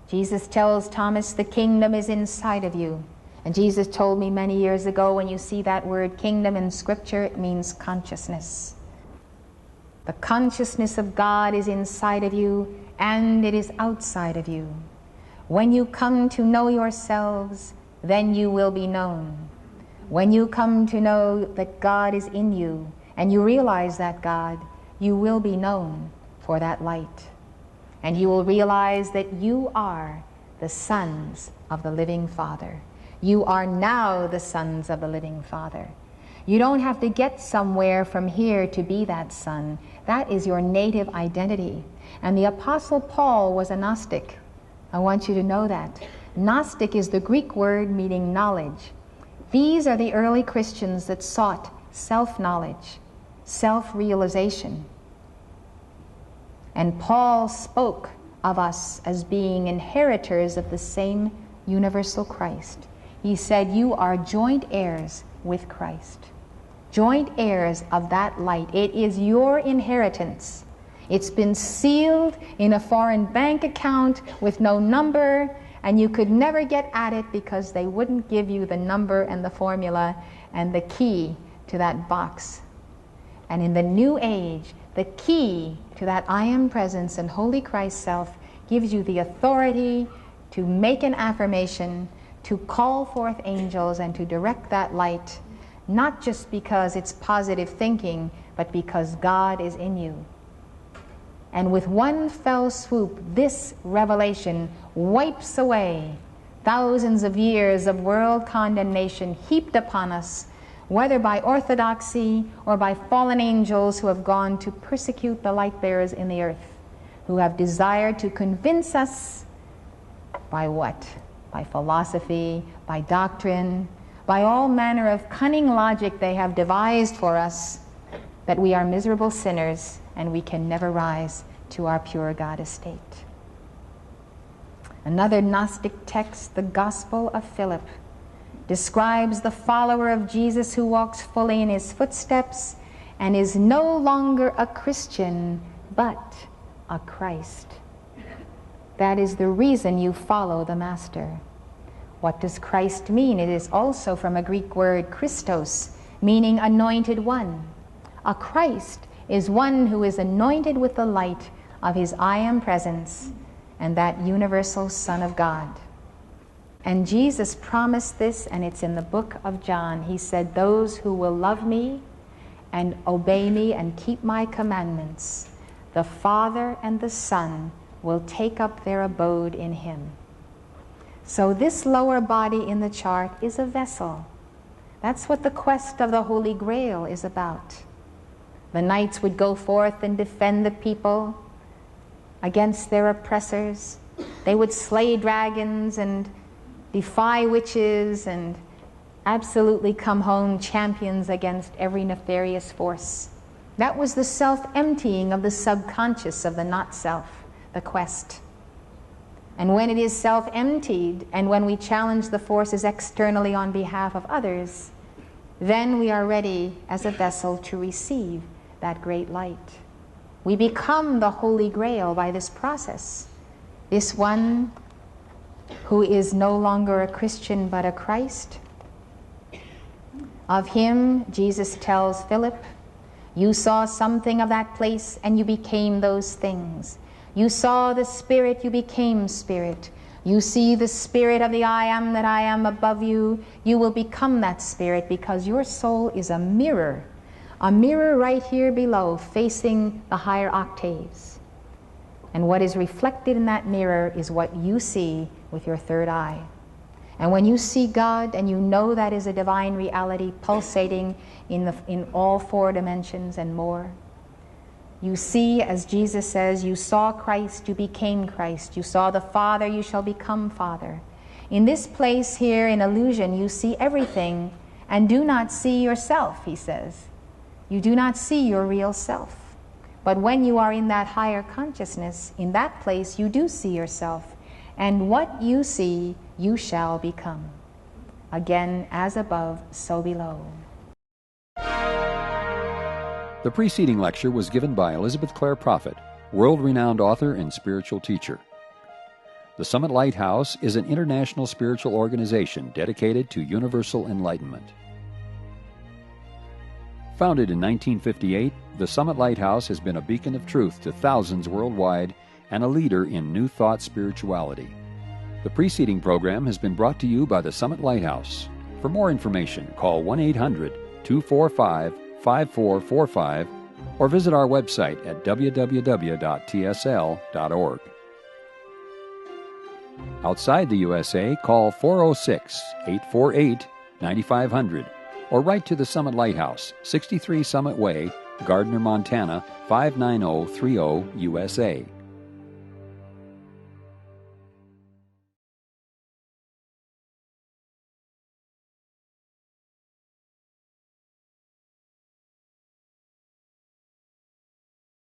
Jesus tells Thomas, the kingdom is inside of you. And Jesus told me many years ago, when you see that word kingdom in Scripture, it means consciousness. The consciousness of God is inside of you, and it is outside of you. When you come to know yourselves, then you will be known. When you come to know that God is in you, and you realize that God, you will be known for that light. And you will realize that you are the sons of the living Father. You are now the sons of the living Father. You don't have to get somewhere from here to be that son. That is your native identity. And the Apostle Paul was a Gnostic. I want you to know that. Gnostic is the Greek word meaning knowledge. These are the early Christians that sought self-knowledge, self-realization. And Paul spoke of us as being inheritors of the same universal Christ. He said, you are joint heirs with Christ. Joint heirs of that light. It is your inheritance. It's been sealed in a foreign bank account with no number, and you could never get at it because they wouldn't give you the number and the formula and the key to that box. And in the new age, the key to that I am presence and Holy Christ self gives you the authority to make an affirmation, to call forth angels, and to direct that light, not just because it's positive thinking, but because God is in you. And with one fell swoop, this revelation wipes away thousands of years of world condemnation heaped upon us, whether by orthodoxy or by fallen angels who have gone to persecute the light bearers in the earth, who have desired to convince us by what? By philosophy, by doctrine, by all manner of cunning logic they have devised for us, that we are miserable sinners and we can never rise to our pure God estate. Another Gnostic text, the Gospel of Philip, describes the follower of Jesus who walks fully in his footsteps and is no longer a Christian, but a Christ. That is the reason you follow the Master. What does Christ mean? It is also from a Greek word, Christos, meaning anointed one. A Christ is one who is anointed with the light of his I am presence and that universal Son of God. And Jesus promised this, and it's in the book of John. He said, those who will love me and obey me and keep my commandments, the Father and the Son will take up their abode in him. So this lower body in the chart is a vessel. That's what the quest of the Holy Grail is about. The knights would go forth and defend the people against their oppressors. They would slay dragons and defy witches and absolutely come home champions against every nefarious force. That was the self-emptying of the subconscious of the not-self, the quest. And when it is self-emptied, and when we challenge the forces externally on behalf of others, then we are ready as a vessel to receive that great light. We become the Holy Grail by this process. This one who is no longer a Christian but a Christ. Of him, Jesus tells Philip, you saw something of that place and you became those things. You saw the Spirit, you became Spirit. You see the Spirit of the I am that I am above you, you will become that Spirit because your soul is a mirror right here below facing the higher octaves. And what is reflected in that mirror is what you see with your third eye. And when you see God and you know that is a divine reality pulsating in all four dimensions and more, you see, as Jesus says, you saw Christ, you became Christ. You saw the Father, you shall become Father. In this place here, in illusion, you see everything and do not see yourself, he says. You do not see your real self. But when you are in that higher consciousness, in that place, you do see yourself. And what you see, you shall become. Again, as above, so below. The preceding lecture was given by Elizabeth Clare Prophet, world-renowned author and spiritual teacher. The Summit Lighthouse is an international spiritual organization dedicated to universal enlightenment. Founded in 1958, the Summit Lighthouse has been a beacon of truth to thousands worldwide and a leader in New Thought spirituality. The preceding program has been brought to you by the Summit Lighthouse. For more information, call 1-800-245-5445 or visit our website at www.tsl.org. Outside the USA, call 406-848-9500 or write to the Summit Lighthouse, 63 Summit Way, Gardner, Montana, 59030, USA.